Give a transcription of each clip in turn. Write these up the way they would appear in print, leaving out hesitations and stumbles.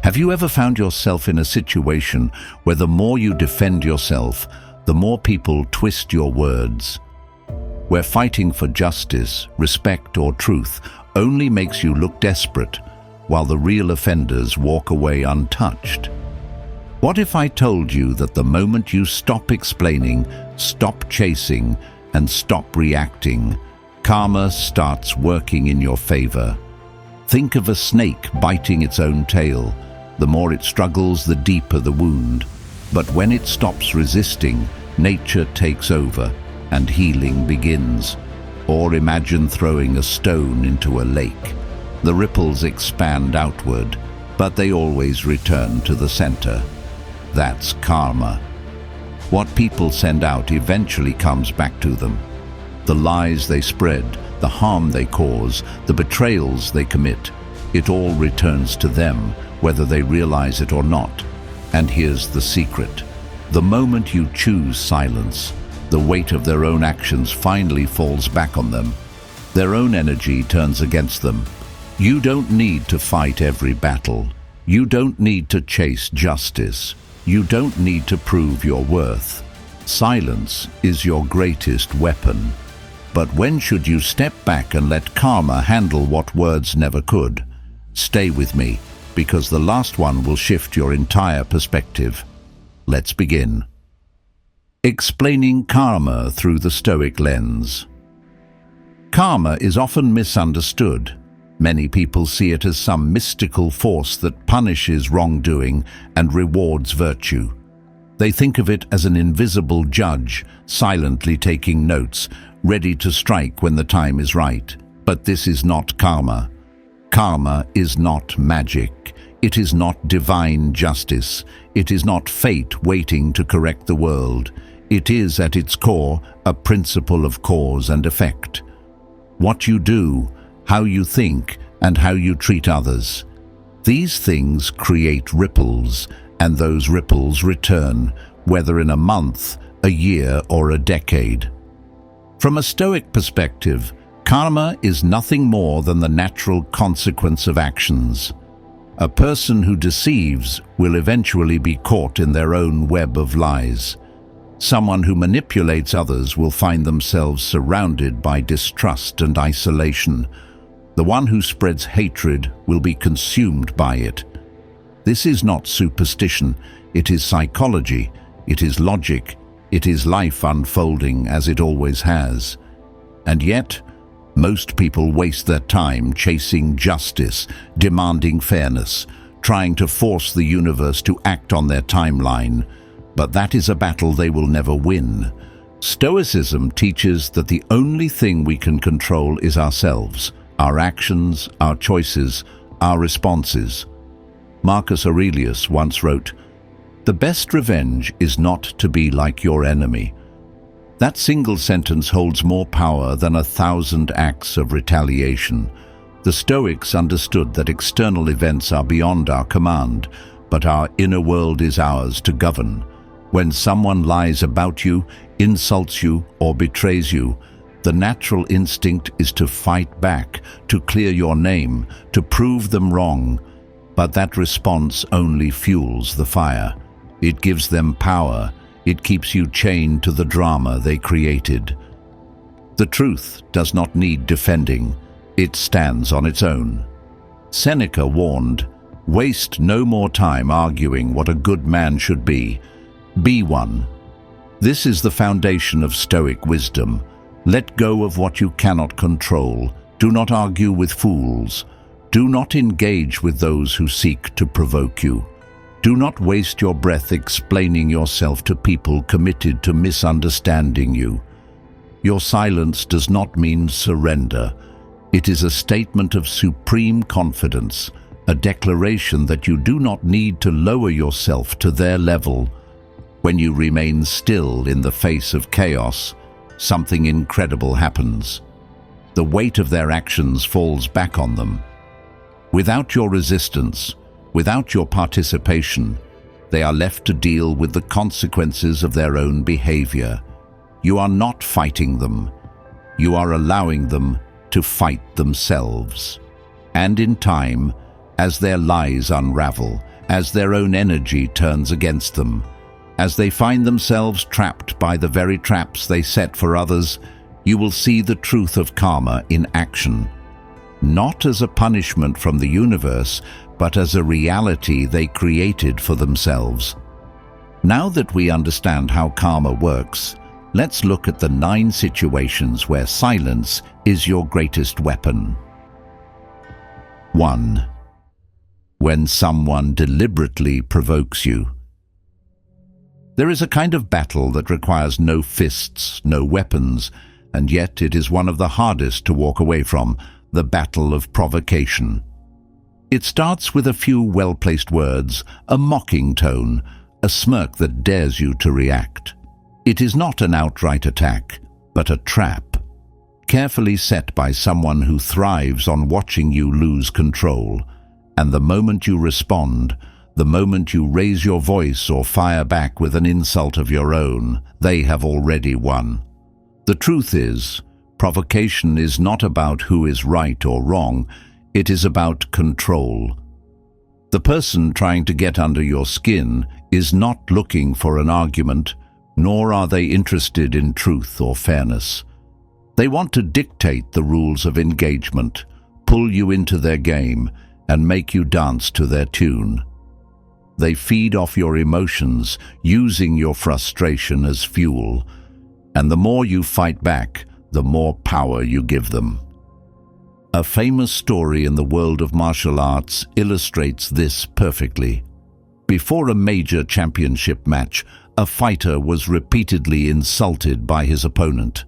Have you ever found yourself in a situation where the more you defend yourself, the more people twist your words? Where fighting for justice, respect, or truth only makes you look desperate, while the real offenders walk away untouched? What if I told you that the moment you stop explaining, stop chasing, and stop reacting, karma starts working in your favor? Think of a snake biting its own tail. The more it struggles, the deeper the wound. But when it stops resisting, nature takes over and healing begins. Or imagine throwing a stone into a lake. The ripples expand outward, but they always return to the center. That's karma. What people send out eventually comes back to them. The lies they spread, the harm they cause, the betrayals they commit, it all returns to them, whether they realize it or not. And here's the secret. The moment you choose silence, the weight of their own actions finally falls back on them. Their own energy turns against them. You don't need to fight every battle. You don't need to chase justice. You don't need to prove your worth. Silence is your greatest weapon. But when should you step back and let karma handle what words never could? Stay with me, because the last one will shift your entire perspective. Let's begin. Explaining karma through the Stoic lens. Karma is often misunderstood. Many people see it as some mystical force that punishes wrongdoing and rewards virtue. They think of it as an invisible judge, silently taking notes, ready to strike when the time is right. But this is not karma. Karma is not magic. It is not divine justice. It is not fate waiting to correct the world. It is, at its core, a principle of cause and effect. What you do, how you think, and how you treat others. These things create ripples, and those ripples return, whether in a month, a year, or a decade. From a Stoic perspective, karma is nothing more than the natural consequence of actions. A person who deceives will eventually be caught in their own web of lies. Someone who manipulates others will find themselves surrounded by distrust and isolation. The one who spreads hatred will be consumed by it. This is not superstition, it is psychology, it is logic, it is life unfolding as it always has. And yet, most people waste their time chasing justice, demanding fairness, trying to force the universe to act on their timeline. But that is a battle they will never win. Stoicism teaches that the only thing we can control is ourselves, our actions, our choices, our responses. Marcus Aurelius once wrote, "The best revenge is not to be like your enemy." That single sentence holds more power than 1,000 acts of retaliation. The Stoics understood that external events are beyond our command, but our inner world is ours to govern. When someone lies about you, insults you, or betrays you, the natural instinct is to fight back, to clear your name, to prove them wrong. But that response only fuels the fire. It gives them power. It keeps you chained to the drama they created. The truth does not need defending. It stands on its own. Seneca warned, "Waste no more time arguing what a good man should be. Be one." This is the foundation of Stoic wisdom. Let go of what you cannot control. Do not argue with fools. Do not engage with those who seek to provoke you. Do not waste your breath explaining yourself to people committed to misunderstanding you. Your silence does not mean surrender. It is a statement of supreme confidence, a declaration that you do not need to lower yourself to their level. When you remain still in the face of chaos, something incredible happens. The weight of their actions falls back on them. Without your resistance, without your participation, they are left to deal with the consequences of their own behavior. You are not fighting them. You are allowing them to fight themselves. And in time, as their lies unravel, as their own energy turns against them. As they find themselves trapped by the very traps they set for others, you will see the truth of karma in action. Not as a punishment from the universe, but as a reality they created for themselves. Now that we understand how karma works, let's look at the 9 situations where silence is your greatest weapon. 1. When someone deliberately provokes you. There is a kind of battle that requires no fists, no weapons, and yet it is one of the hardest to walk away from, the battle of provocation. It starts with a few well-placed words, a mocking tone, a smirk that dares you to react. It is not an outright attack, but a trap, carefully set by someone who thrives on watching you lose control. And the moment you respond, the moment you raise your voice or fire back with an insult of your own, they have already won. The truth is, provocation is not about who is right or wrong, it is about control. The person trying to get under your skin is not looking for an argument, nor are they interested in truth or fairness. They want to dictate the rules of engagement, pull you into their game, and make you dance to their tune. They feed off your emotions, using your frustration as fuel, and the more you fight back, the more power you give them. A famous story in the world of martial arts illustrates this perfectly. Before a major championship match, a fighter was repeatedly insulted by his opponent.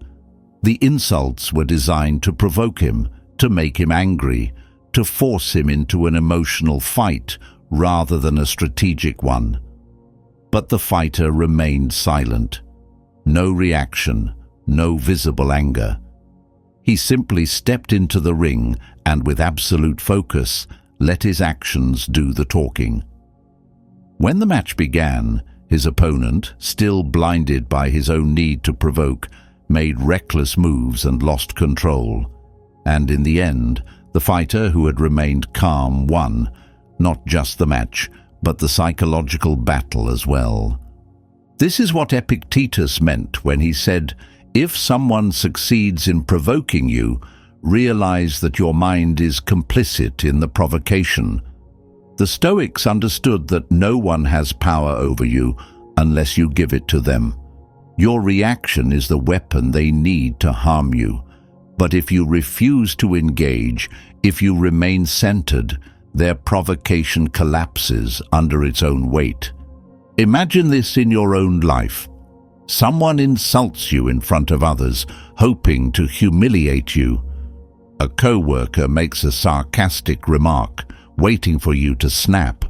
The insults were designed to provoke him, to make him angry, to force him into an emotional fight rather than a strategic one. But the fighter remained silent. No reaction, no visible anger. He simply stepped into the ring and with absolute focus let his actions do the talking. When the match began, his opponent, still blinded by his own need to provoke, made reckless moves and lost control. And in the end, the fighter who had remained calm won, not just the match, but the psychological battle as well. This is what Epictetus meant when he said, "If someone succeeds in provoking you, realize that your mind is complicit in the provocation." The Stoics understood that no one has power over you unless you give it to them. Your reaction is the weapon they need to harm you. But if you refuse to engage, if you remain centered, their provocation collapses under its own weight. Imagine this in your own life. Someone insults you in front of others, hoping to humiliate you. A co-worker makes a sarcastic remark, waiting for you to snap.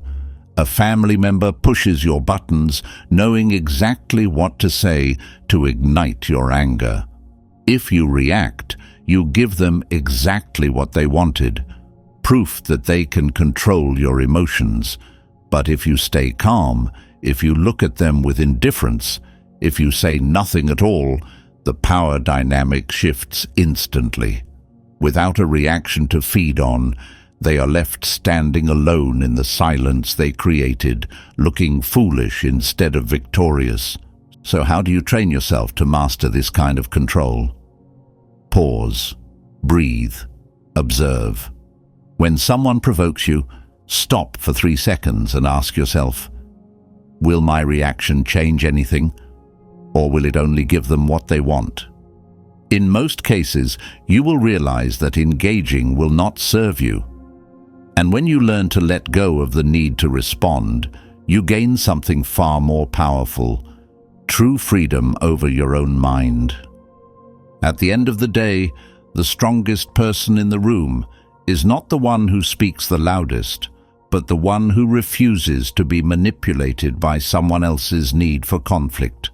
A family member pushes your buttons, knowing exactly what to say to ignite your anger. If you react, you give them exactly what they wanted, proof that they can control your emotions. But if you stay calm, if you look at them with indifference, if you say nothing at all, the power dynamic shifts instantly. Without a reaction to feed on, they are left standing alone in the silence they created, looking foolish instead of victorious. So how do you train yourself to master this kind of control? Pause, breathe, observe. When someone provokes you, stop for 3 seconds and ask yourself, will my reaction change anything, or will it only give them what they want? In most cases, you will realize that engaging will not serve you. And when you learn to let go of the need to respond, you gain something far more powerful, true freedom over your own mind. At the end of the day, the strongest person in the room is not the one who speaks the loudest, but the one who refuses to be manipulated by someone else's need for conflict.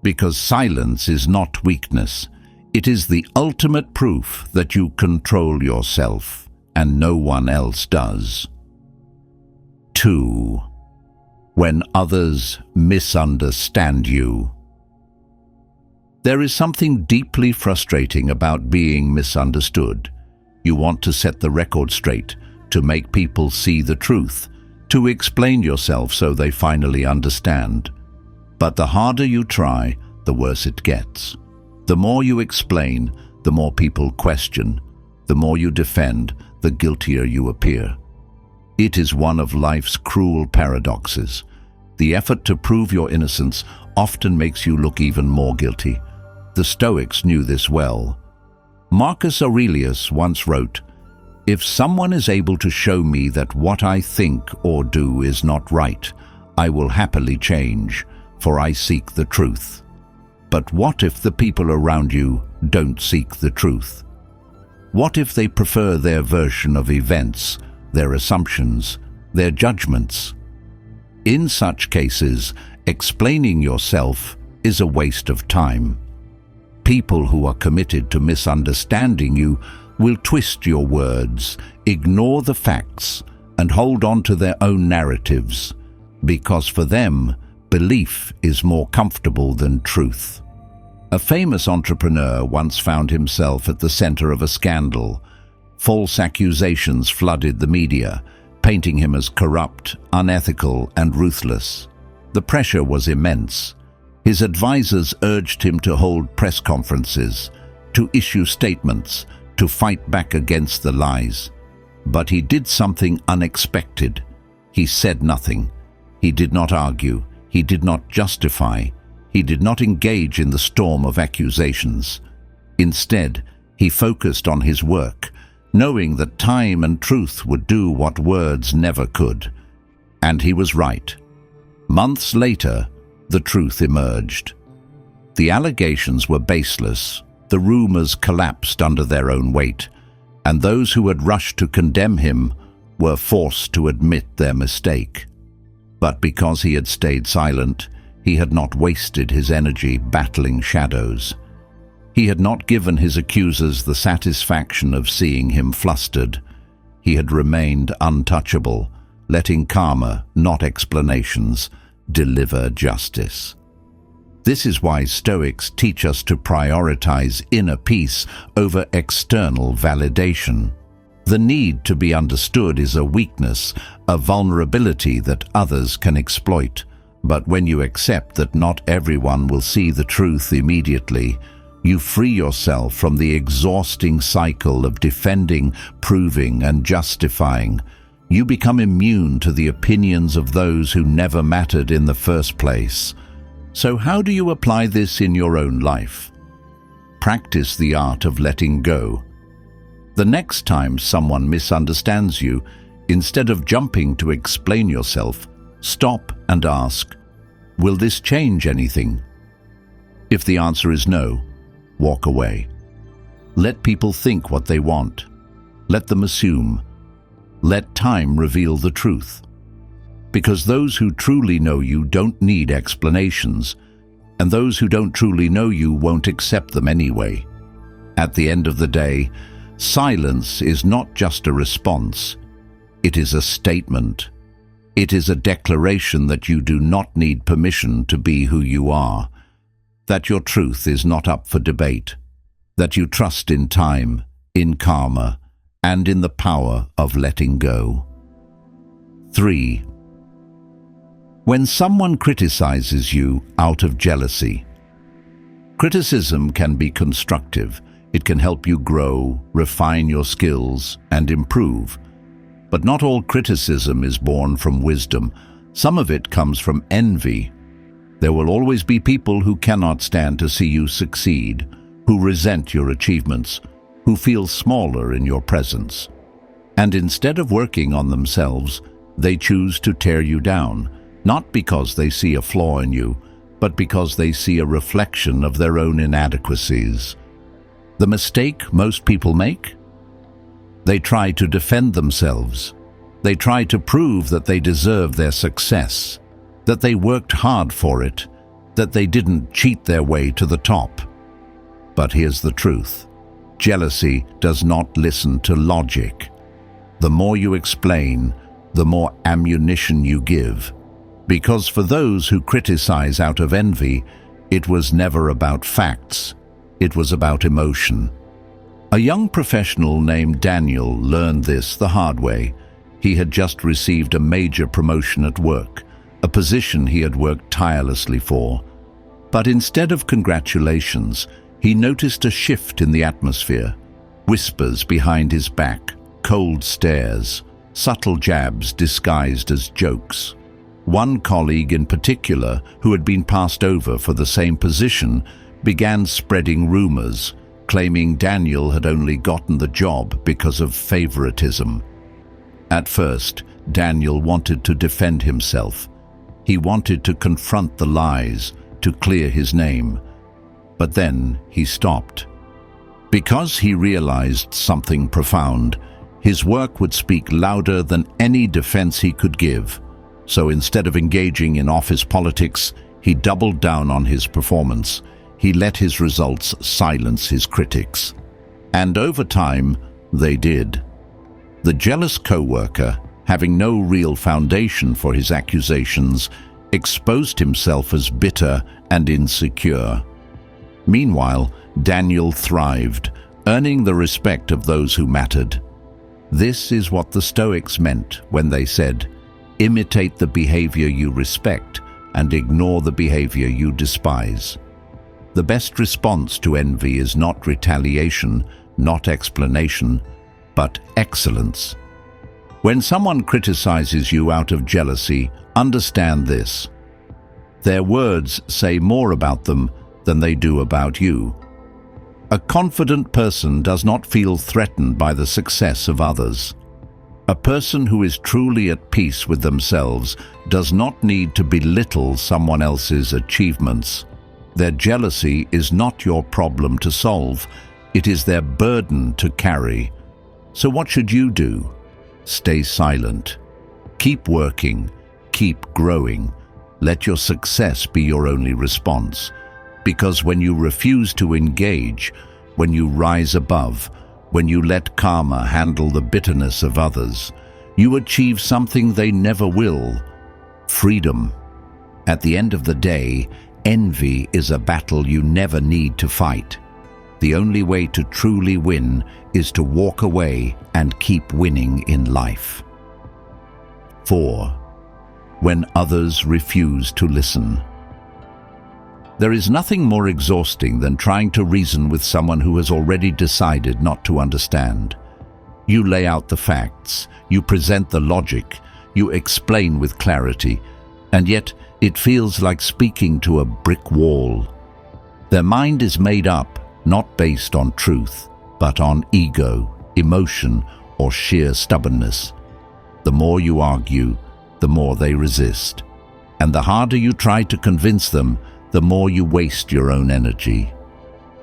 Because silence is not weakness. It is the ultimate proof that you control yourself, and no one else does. 2. When others misunderstand you. There is something deeply frustrating about being misunderstood. You want to set the record straight, to make people see the truth, to explain yourself so they finally understand. But the harder you try, the worse it gets. The more you explain, the more people question. The more you defend, the guiltier you appear. It is one of life's cruel paradoxes. The effort to prove your innocence often makes you look even more guilty. The Stoics knew this well. Marcus Aurelius once wrote, "If someone is able to show me that what I think or do is not right, I will happily change, for I seek the truth." But what if the people around you don't seek the truth? What if they prefer their version of events, their assumptions, their judgments? In such cases, explaining yourself is a waste of time. People who are committed to misunderstanding you will twist your words, ignore the facts, and hold on to their own narratives, because for them, belief is more comfortable than truth. A famous entrepreneur once found himself at the center of a scandal. False accusations flooded the media, painting him as corrupt, unethical, and ruthless. The pressure was immense. His advisors urged him to hold press conferences, to issue statements, to fight back against the lies. But he did something unexpected. He said nothing. He did not argue. He did not justify. He did not engage in the storm of accusations. Instead, he focused on his work, knowing that time and truth would do what words never could. And he was right. Months later, the truth emerged. The allegations were baseless, the rumors collapsed under their own weight, and those who had rushed to condemn him were forced to admit their mistake. But because he had stayed silent, he had not wasted his energy battling shadows. He had not given his accusers the satisfaction of seeing him flustered. He had remained untouchable, letting karma, not explanations, deliver justice. This is why Stoics teach us to prioritize inner peace over external validation. The need to be understood is a weakness, a vulnerability that others can exploit. But when you accept that not everyone will see the truth immediately, you free yourself from the exhausting cycle of defending, proving, and justifying. You become immune to the opinions of those who never mattered in the first place. So how do you apply this in your own life? Practice the art of letting go. The next time someone misunderstands you, instead of jumping to explain yourself, stop and ask, "Will this change anything?" If the answer is no, walk away. Let people think what they want. Let them assume. Let time reveal the truth. Because those who truly know you don't need explanations, and those who don't truly know you won't accept them anyway. At the end of the day, silence is not just a response. It is a statement. It is a declaration that you do not need permission to be who you are, that your truth is not up for debate, that you trust in time, in karma, and in the power of letting go. 3. When someone criticizes you out of jealousy. Criticism can be constructive. It can help you grow, refine your skills, and improve. But not all criticism is born from wisdom. Some of it comes from envy. There will always be people who cannot stand to see you succeed, who resent your achievements, who feel smaller in your presence. And instead of working on themselves, they choose to tear you down, not because they see a flaw in you, but because they see a reflection of their own inadequacies. The mistake most people make? They try to defend themselves. They try to prove that they deserve their success, that they worked hard for it, that they didn't cheat their way to the top. But here's the truth. Jealousy does not listen to logic. The more you explain, the more ammunition you give. Because for those who criticize out of envy, it was never about facts. It was about emotion. A young professional named Daniel learned this the hard way. He had just received a major promotion at work, a position he had worked tirelessly for. But instead of congratulations, he noticed a shift in the atmosphere. Whispers behind his back, cold stares, subtle jabs disguised as jokes. One colleague in particular, who had been passed over for the same position, began spreading rumors, claiming Daniel had only gotten the job because of favoritism. At first, Daniel wanted to defend himself. He wanted to confront the lies, to clear his name. But then he stopped. Because he realized something profound, his work would speak louder than any defense he could give. So instead of engaging in office politics, he doubled down on his performance. He let his results silence his critics. And over time, they did. The jealous co-worker, having no real foundation for his accusations, exposed himself as bitter and insecure. Meanwhile, Daniel thrived, earning the respect of those who mattered. This is what the Stoics meant when they said, "Imitate the behavior you respect and ignore the behavior you despise." The best response to envy is not retaliation, not explanation, but excellence. When someone criticizes you out of jealousy, understand this: their words say more about them than they do about you. A confident person does not feel threatened by the success of others. A person who is truly at peace with themselves does not need to belittle someone else's achievements. Their jealousy is not your problem to solve, it is their burden to carry. So what should you do? Stay silent. Keep working. Keep growing. Let your success be your only response. Because when you refuse to engage, when you rise above, when you let karma handle the bitterness of others, you achieve something they never will: freedom. At the end of the day, envy is a battle you never need to fight. The only way to truly win is to walk away and keep winning in life. 4. When others refuse to listen. There is nothing more exhausting than trying to reason with someone who has already decided not to understand. You lay out the facts, you present the logic, you explain with clarity, and yet it feels like speaking to a brick wall. Their mind is made up, not based on truth, but on ego, emotion, or sheer stubbornness. The more you argue, the more they resist. And the harder you try to convince them, the more you waste your own energy.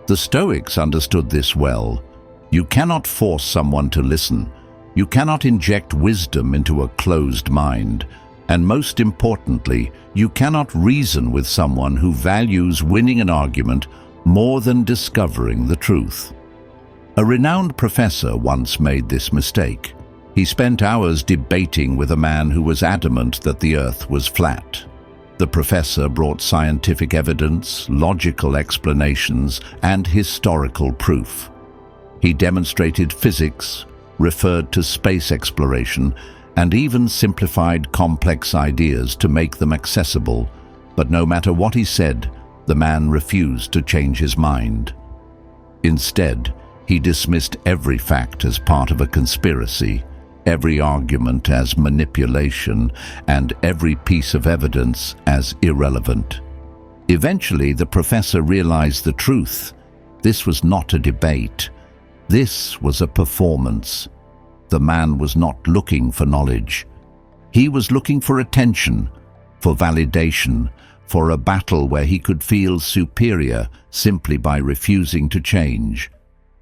The Stoics understood this well. You cannot force someone to listen. You cannot inject wisdom into a closed mind. And most importantly, you cannot reason with someone who values winning an argument more than discovering the truth. A renowned professor once made this mistake. He spent hours debating with a man who was adamant that the earth was flat. The professor brought scientific evidence, logical explanations, and historical proof. He demonstrated physics, referred to space exploration, and even simplified complex ideas to make them accessible. But no matter what he said, the man refused to change his mind. Instead, he dismissed every fact as part of a conspiracy, every argument as manipulation, and every piece of evidence as irrelevant. Eventually, the professor realized the truth. This was not a debate. This was a performance. The man was not looking for knowledge. He was looking for attention, for validation, for a battle where he could feel superior simply by refusing to change.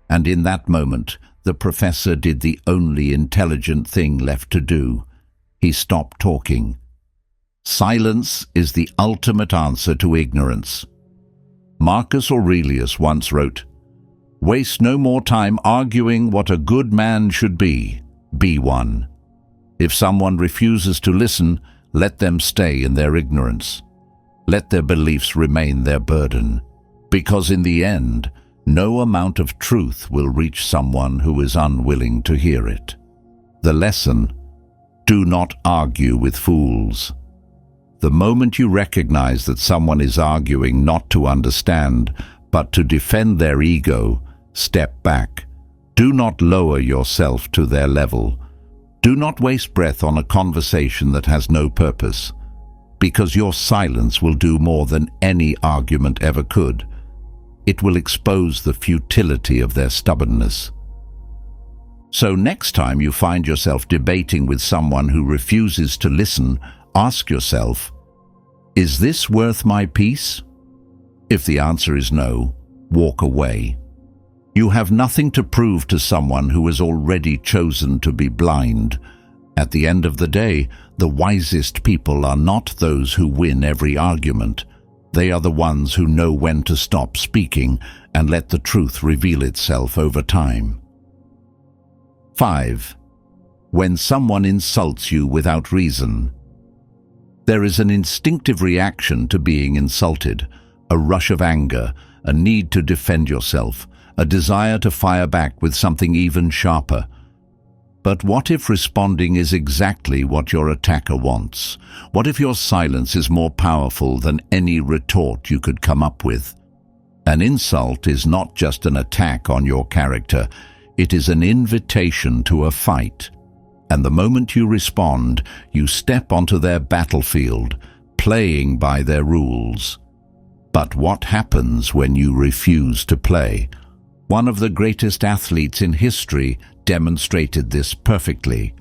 And in that moment, the professor did the only intelligent thing left to do. He stopped talking. Silence is the ultimate answer to ignorance. Marcus Aurelius once wrote, "Waste no more time arguing what a good man should be. Be one." If someone refuses to listen, let them stay in their ignorance. Let their beliefs remain their burden, because in the end, no amount of truth will reach someone who is unwilling to hear it. The lesson: Do not argue with fools. The moment you recognize that someone is arguing not to understand, but to defend their ego, step back. Do not lower yourself to their level. Do not waste breath on a conversation that has no purpose, because your silence will do more than any argument ever could. It will expose the futility of their stubbornness. So next time you find yourself debating with someone who refuses to listen, ask yourself, is this worth my peace? If the answer is no, walk away. You have nothing to prove to someone who has already chosen to be blind. At the end of the day, the wisest people are not those who win every argument. They are the ones who know when to stop speaking and let the truth reveal itself over time. 5. When someone insults you without reason. There is an instinctive reaction to being insulted, a rush of anger, a need to defend yourself, a desire to fire back with something even sharper. But what if responding is exactly what your attacker wants? What if your silence is more powerful than any retort you could come up with? An insult is not just an attack on your character, it is an invitation to a fight. And the moment you respond, you step onto their battlefield, playing by their rules. But what happens when you refuse to play? One of the greatest athletes in history demonstrated this perfectly.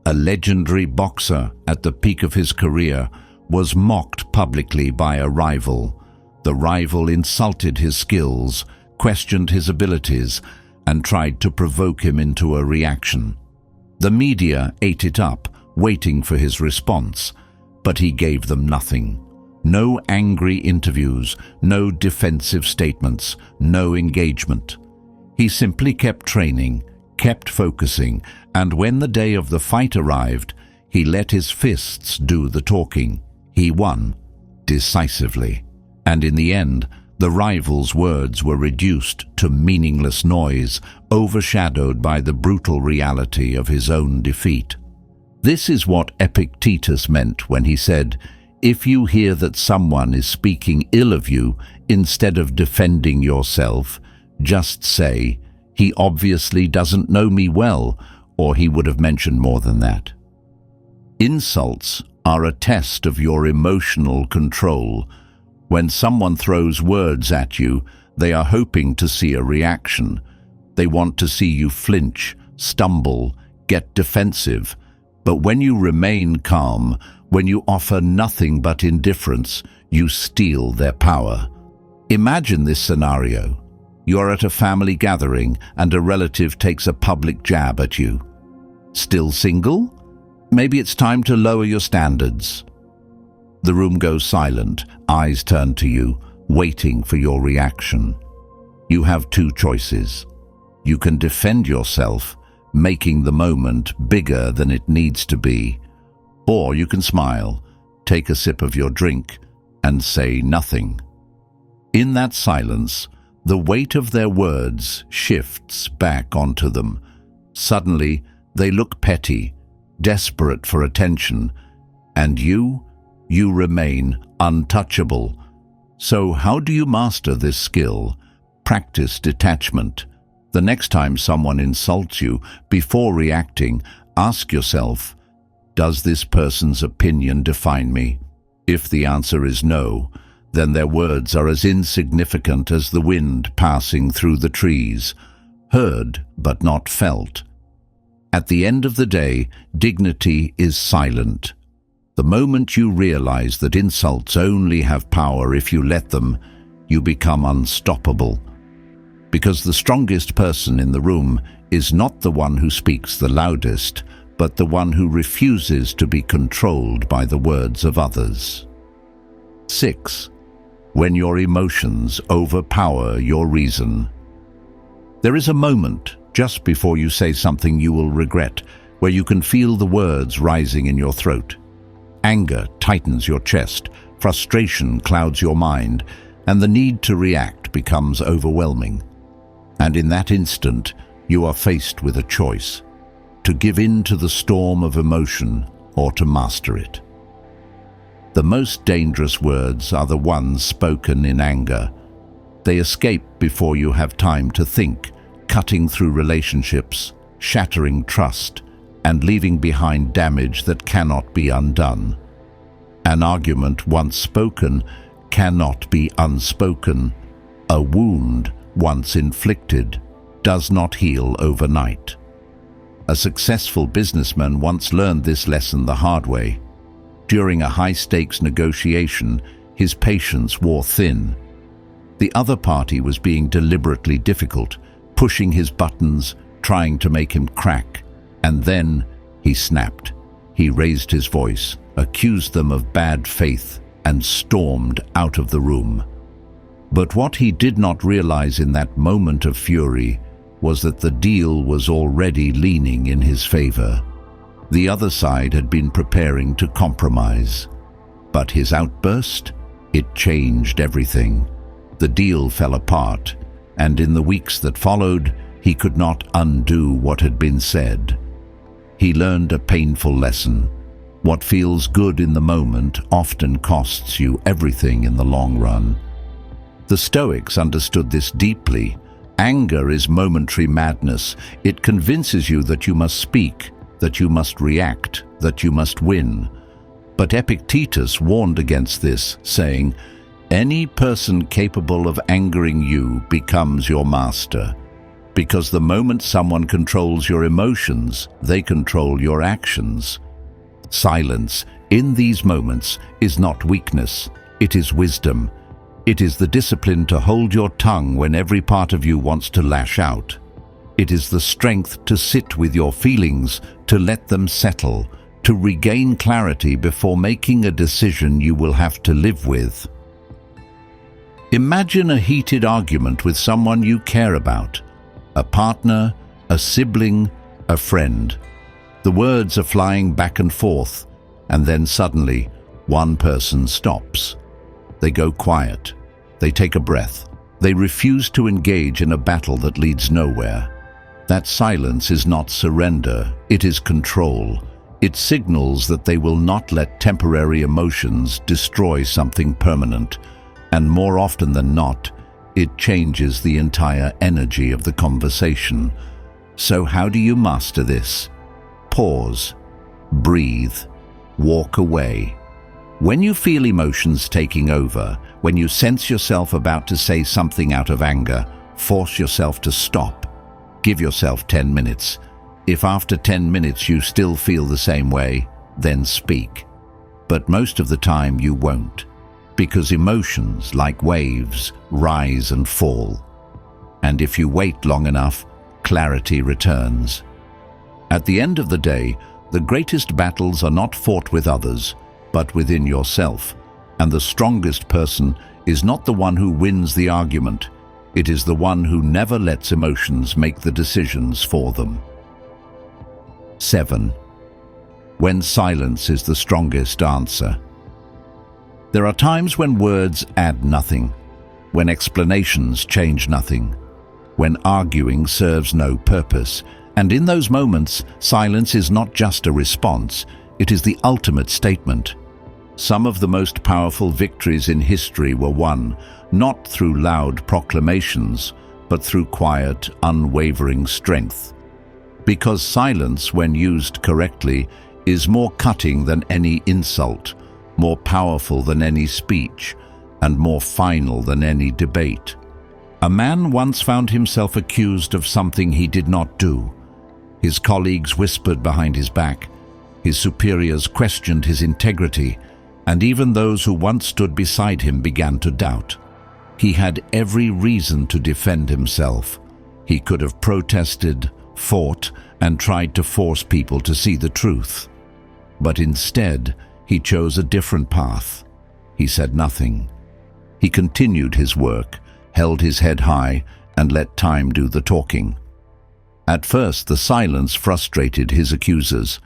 A legendary boxer at the peak of his career was mocked publicly by a rival. The rival insulted his skills, questioned his abilities, and tried to provoke him into a reaction. The media ate it up, waiting for his response, but he gave them nothing. No angry interviews, no defensive statements, no engagement. He simply kept training, kept focusing, and when the day of the fight arrived, he let his fists do the talking. He won, decisively. And in the end, the rival's words were reduced to meaningless noise, overshadowed by the brutal reality of his own defeat. This is what Epictetus meant when he said, "If you hear that someone is speaking ill of you, instead of defending yourself, just say, 'He obviously doesn't know me well,' or he would have mentioned more than that." Insults are a test of your emotional control. When someone throws words at you, they are hoping to see a reaction. They want to see you flinch, stumble, get defensive. But when you remain calm, when you offer nothing but indifference, you steal their power. Imagine this scenario. You're at a family gathering and a relative takes a public jab at you. Still single? Maybe it's time to lower your standards. The room goes silent, eyes turn to you, waiting for your reaction. You have two choices. You can defend yourself, making the moment bigger than it needs to be, or you can smile, take a sip of your drink, and say nothing. In that silence, the weight of their words shifts back onto them. Suddenly, they look petty, desperate for attention, and you remain untouchable. So how do you master this skill? Practice detachment. The next time someone insults you, before reacting, ask yourself, does this person's opinion define me? If the answer is no, then their words are as insignificant as the wind passing through the trees, heard but not felt. At the end of the day, dignity is silent. The moment you realize that insults only have power if you let them, you become unstoppable. Because the strongest person in the room is not the one who speaks the loudest, but the one who refuses to be controlled by the words of others. 6. When your emotions overpower your reason. There is a moment just before you say something you will regret, where you can feel the words rising in your throat. Anger tightens your chest, frustration clouds your mind, and the need to react becomes overwhelming. And in that instant, you are faced with a choice: to give in to the storm of emotion or to master it. The most dangerous words are the ones spoken in anger. They escape before you have time to think, cutting through relationships, shattering trust, and leaving behind damage that cannot be undone. An argument once spoken cannot be unspoken. A wound once inflicted does not heal overnight. A successful businessman once learned this lesson the hard way. During a high-stakes negotiation, his patience wore thin. The other party was being deliberately difficult, pushing his buttons, trying to make him crack. And then he snapped. He raised his voice, accused them of bad faith, and stormed out of the room. But what he did not realize in that moment of fury was that the deal was already leaning in his favor. The other side had been preparing to compromise. But his outburst, it changed everything. The deal fell apart, and in the weeks that followed, he could not undo what had been said. He learned a painful lesson. What feels good in the moment often costs you everything in the long run. The Stoics understood this deeply. Anger is momentary madness. It convinces you that you must speak, that you must react, that you must win. But Epictetus warned against this, saying, "Any person capable of angering you becomes your master, because the moment someone controls your emotions, they control your actions." Silence, in these moments, is not weakness, it is wisdom. It is the discipline to hold your tongue when every part of you wants to lash out. It is the strength to sit with your feelings, to let them settle, to regain clarity before making a decision you will have to live with. Imagine a heated argument with someone you care about, a partner, a sibling, a friend. The words are flying back and forth, and then suddenly, one person stops. They go quiet. They take a breath. They refuse to engage in a battle that leads nowhere. That silence is not surrender, it is control. It signals that they will not let temporary emotions destroy something permanent, and more often than not, it changes the entire energy of the conversation. So how do you master this? Pause, breathe, walk away. When you feel emotions taking over, when you sense yourself about to say something out of anger, force yourself to stop. Give yourself 10 minutes. If after 10 minutes you still feel the same way, then speak. But most of the time you won't, because emotions, like waves, rise and fall. And if you wait long enough, clarity returns. At the end of the day, the greatest battles are not fought with others, but within yourself. And the strongest person is not the one who wins the argument. It is the one who never lets emotions make the decisions for them. 7. When silence is the strongest answer. There are times when words add nothing, when explanations change nothing, when arguing serves no purpose. And in those moments, silence is not just a response, it is the ultimate statement. Some of the most powerful victories in history were won, not through loud proclamations, but through quiet, unwavering strength. Because silence, when used correctly, is more cutting than any insult, more powerful than any speech, and more final than any debate. A man once found himself accused of something he did not do. His colleagues whispered behind his back. His superiors questioned his integrity, and even those who once stood beside him began to doubt. He had every reason to defend himself. He could have protested, fought, and tried to force people to see the truth. But instead, he chose a different path. He said nothing. He continued his work, held his head high, and let time do the talking. At first, the silence frustrated his accusers.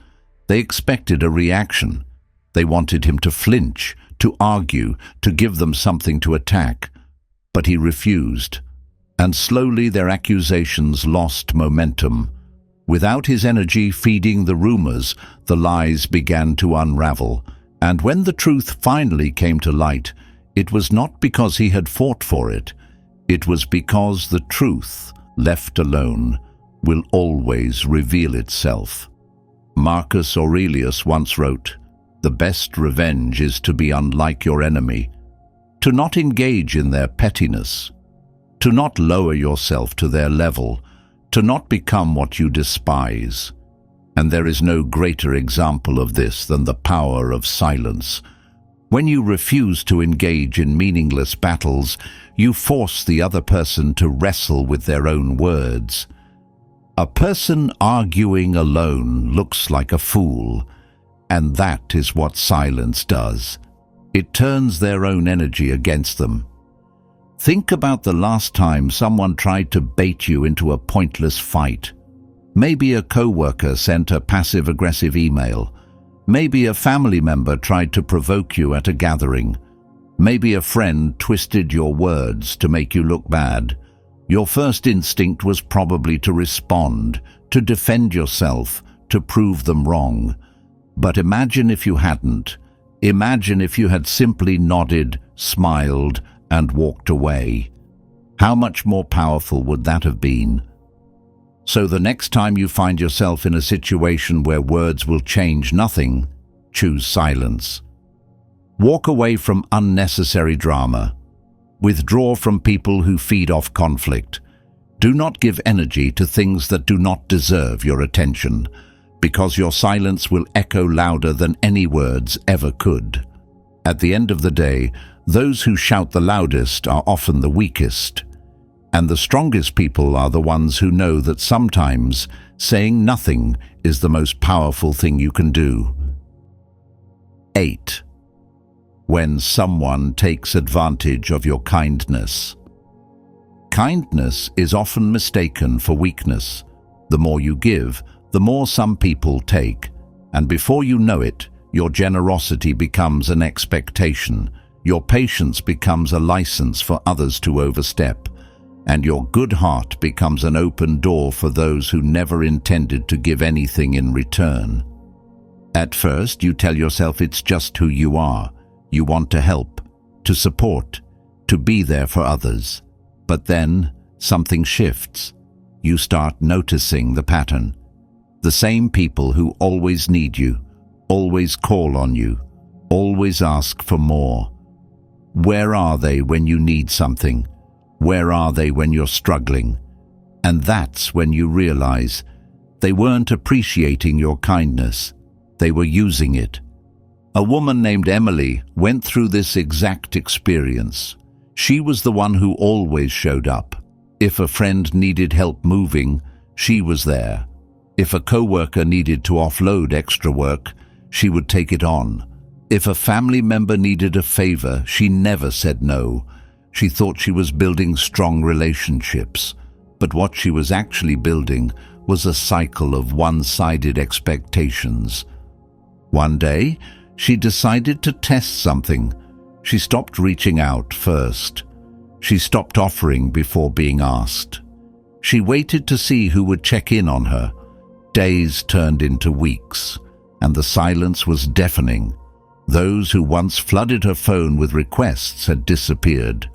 They expected a reaction. They wanted him to flinch, to argue, to give them something to attack. But he refused, and slowly their accusations lost momentum. Without his energy feeding the rumors, the lies began to unravel, and when the truth finally came to light, it was not because he had fought for it. It was because the truth, left alone, will always reveal itself. Marcus Aurelius once wrote, "The best revenge is to be unlike your enemy, to not engage in their pettiness, to not lower yourself to their level, to not become what you despise." And there is no greater example of this than the power of silence. When you refuse to engage in meaningless battles, you force the other person to wrestle with their own words. A person arguing alone looks like a fool, and that is what silence does. It turns their own energy against them. Think about the last time someone tried to bait you into a pointless fight. Maybe a coworker sent a passive-aggressive email. Maybe a family member tried to provoke you at a gathering. Maybe a friend twisted your words to make you look bad. Your first instinct was probably to respond, to defend yourself, to prove them wrong. But imagine if you hadn't. Imagine if you had simply nodded, smiled, and walked away. How much more powerful would that have been? So the next time you find yourself in a situation where words will change nothing, choose silence. Walk away from unnecessary drama. Withdraw from people who feed off conflict. Do not give energy to things that do not deserve your attention, because your silence will echo louder than any words ever could. At the end of the day, those who shout the loudest are often the weakest, and the strongest people are the ones who know that sometimes saying nothing is the most powerful thing you can do. 8. When someone takes advantage of your kindness. Kindness is often mistaken for weakness. The more you give, the more some people take, and before you know it, your generosity becomes an expectation, your patience becomes a license for others to overstep, and your good heart becomes an open door for those who never intended to give anything in return. At first, you tell yourself it's just who you are. You want to help, to support, to be there for others. But then, something shifts. You start noticing the pattern. The same people who always need you, always call on you, always ask for more. Where are they when you need something? Where are they when you're struggling? And that's when you realize they weren't appreciating your kindness. They were using it. A woman named Emily went through this exact experience. She was the one who always showed up. If a friend needed help moving, she was there. If a coworker needed to offload extra work, she would take it on. If a family member needed a favor, she never said no. She thought she was building strong relationships, but what she was actually building was a cycle of one-sided expectations. One day, she decided to test something. She stopped reaching out first. She stopped offering before being asked. She waited to see who would check in on her. Days turned into weeks, and the silence was deafening. Those who once flooded her phone with requests had disappeared.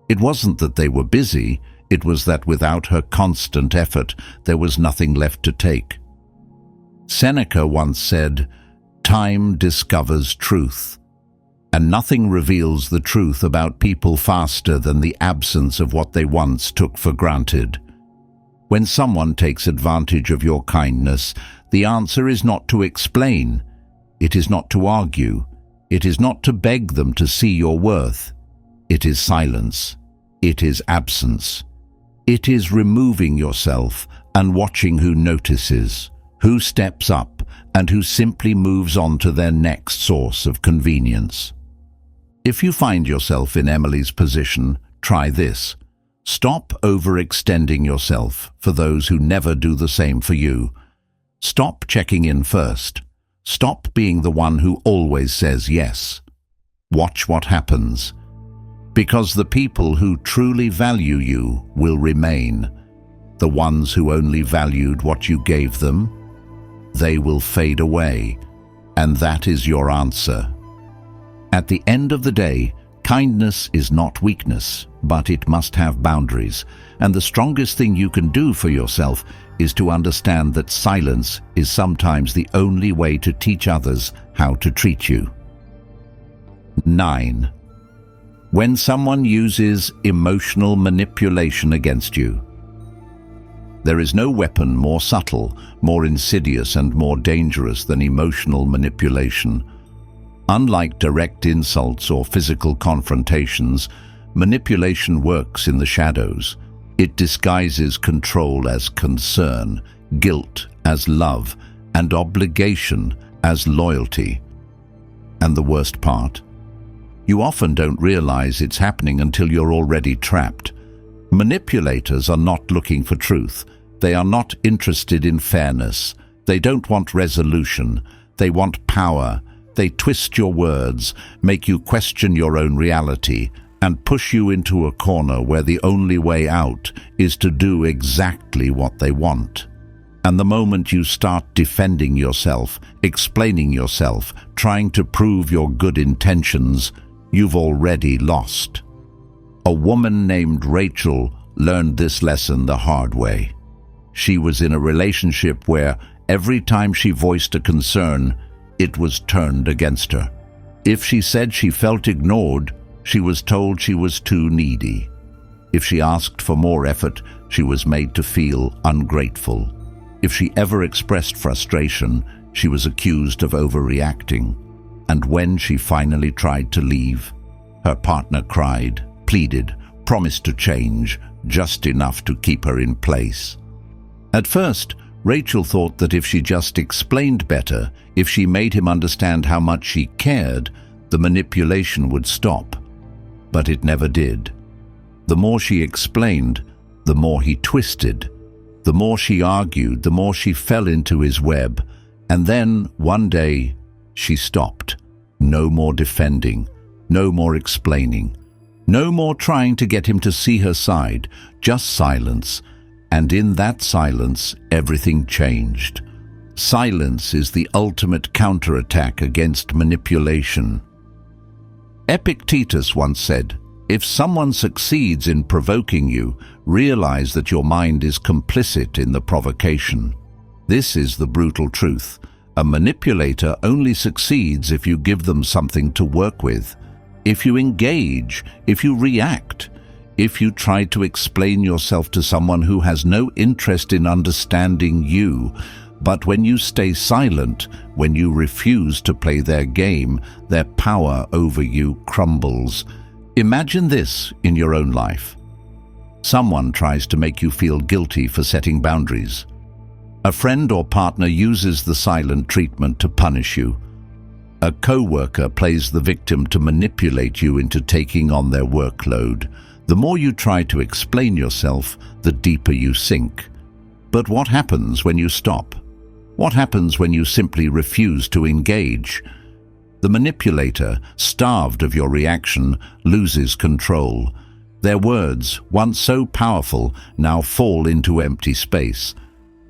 It wasn't that they were busy, it was that without her constant effort, there was nothing left to take. Seneca once said, "Time discovers truth," and nothing reveals the truth about people faster than the absence of what they once took for granted. When someone takes advantage of your kindness, the answer is not to explain. It is not to argue. It is not to beg them to see your worth. It is silence. It is absence. It is removing yourself and watching who notices, who steps up, and who simply moves on to their next source of convenience. If you find yourself in Emily's position, try this. Stop overextending yourself for those who never do the same for you. Stop checking in first. Stop being the one who always says yes. Watch what happens. Because the people who truly value you will remain. the ones who only valued what you gave them? They will fade away, and that is your answer. At the end of the day, kindness is not weakness, but it must have boundaries, and the strongest thing you can do for yourself is to understand that silence is sometimes the only way to teach others how to treat you. 9. When someone uses emotional manipulation against you. There is no weapon more subtle, more insidious, and more dangerous than emotional manipulation. Unlike direct insults or physical confrontations, manipulation works in the shadows. It disguises control as concern, guilt as love, and obligation as loyalty. And the worst part? You often don't realize it's happening until you're already trapped. Manipulators are not looking for truth. They are not interested in fairness. They don't want resolution. They want power. They twist your words, make you question your own reality, and push you into a corner where the only way out is to do exactly what they want. And the moment you start defending yourself, explaining yourself, trying to prove your good intentions, you've already lost. A woman named Rachel learned this lesson the hard way. She was in a relationship where every time she voiced a concern, it was turned against her. If she said she felt ignored, she was told she was too needy. If she asked for more effort, she was made to feel ungrateful. If she ever expressed frustration, she was accused of overreacting. And when she finally tried to leave, her partner cried, pleaded, promised to change, just enough to keep her in place. At first, Rachel thought that if she just explained better, if she made him understand how much she cared, the manipulation would stop. But it never did. The more she explained, the more he twisted. The more she argued, the more she fell into his web. And then, one day, she stopped. No more defending, no more explaining, no more trying to get him to see her side, just silence. And in that silence, everything changed. Silence is the ultimate counterattack against manipulation. Epictetus once said, "If someone succeeds in provoking you, realize that your mind is complicit in the provocation." This is the brutal truth. A manipulator only succeeds if you give them something to work with, if you engage, if you react. If you try to explain yourself to someone who has no interest in understanding you, but when you stay silent, when you refuse to play their game, their power over you crumbles. Imagine this in your own life. Someone tries to make you feel guilty for setting boundaries. A friend or partner uses the silent treatment to punish you. A co-worker plays the victim to manipulate you into taking on their workload. The more you try to explain yourself, the deeper you sink. But what happens when you stop? What happens when you simply refuse to engage? The manipulator, starved of your reaction, loses control. Their words, once so powerful, now fall into empty space.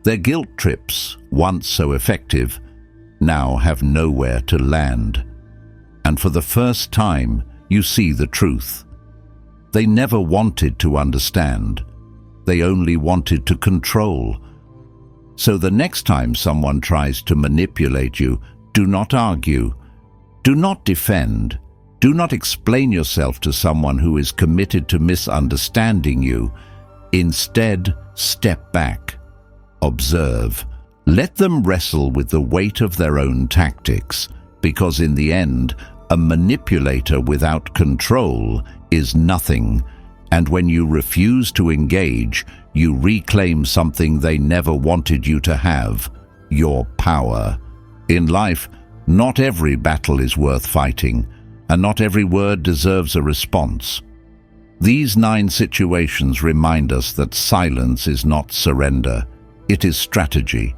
Their guilt trips, once so effective, now have nowhere to land. And for the first time, you see the truth. They never wanted to understand. They only wanted to control. So the next time someone tries to manipulate you, do not argue. Do not defend. Do not explain yourself to someone who is committed to misunderstanding you. Instead, step back. Observe. Let them wrestle with the weight of their own tactics, because in the end, a manipulator without control is nothing, and when you refuse to engage, you reclaim something they never wanted you to have, your power. In life, not every battle is worth fighting, and not every word deserves a response. These 9 situations remind us that silence is not surrender, it is strategy.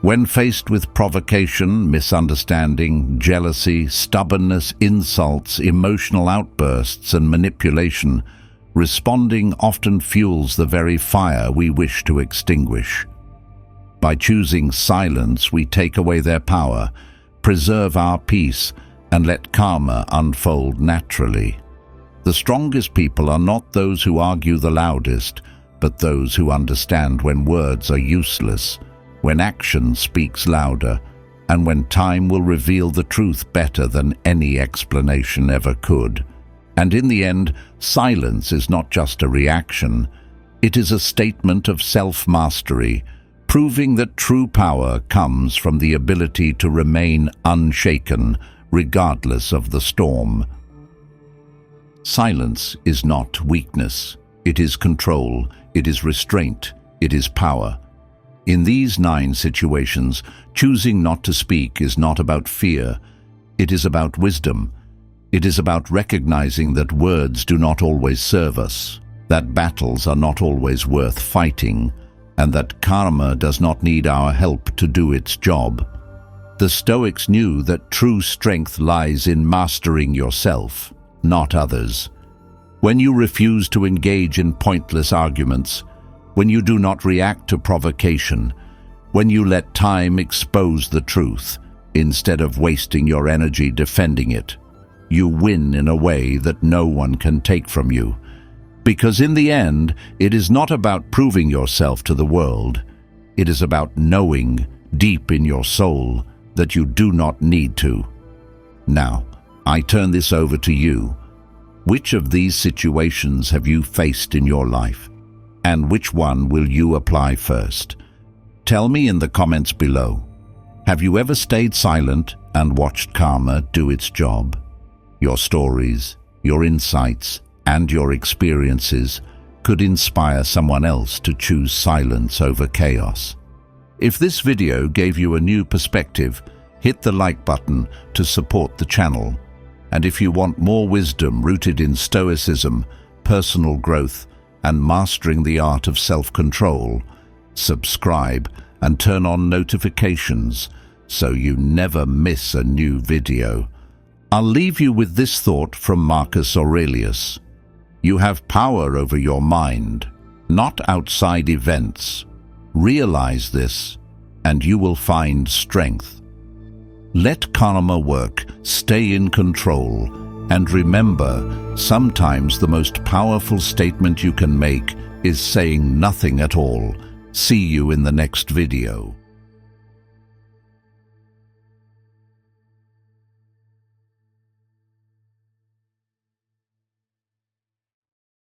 When faced with provocation, misunderstanding, jealousy, stubbornness, insults, emotional outbursts, and manipulation, Responding often fuels the very fire we wish to extinguish. By choosing silence, we take away their power, preserve our peace, and let karma unfold naturally. The strongest people are not those who argue the loudest, but those who understand when words are useless, when action speaks louder, and when time will reveal the truth better than any explanation ever could. And in the end, silence is not just a reaction, it is a statement of self-mastery, proving that true power comes from the ability to remain unshaken, regardless of the storm. Silence is not weakness. It is control, it is restraint, it is power. In these 9 situations, choosing not to speak is not about fear. It is about wisdom. It is about recognizing that words do not always serve us, that battles are not always worth fighting, and that karma does not need our help to do its job. The Stoics knew that true strength lies in mastering yourself, not others. When you refuse to engage in pointless arguments, when you do not react to provocation, when you let time expose the truth, instead of wasting your energy defending it, you win in a way that no one can take from you. Because in the end, it is not about proving yourself to the world. It is about knowing, deep in your soul, that you do not need to. Now, I turn this over to you. Which of these situations have you faced in your life? And which one will you apply first? Tell me in the comments below. Have you ever stayed silent and watched karma do its job? Your stories, your insights, and your experiences could inspire someone else to choose silence over chaos. If this video gave you a new perspective, hit the like button to support the channel. And if you want more wisdom rooted in Stoicism, personal growth, and mastering the art of self-control, subscribe and turn on notifications so you never miss a new video. I'll leave you with this thought from Marcus Aurelius. You have power over your mind, not outside events. Realize this, and you will find strength. Let karma work, stay in control, and remember, sometimes the most powerful statement you can make is saying nothing at all. See you in the next video.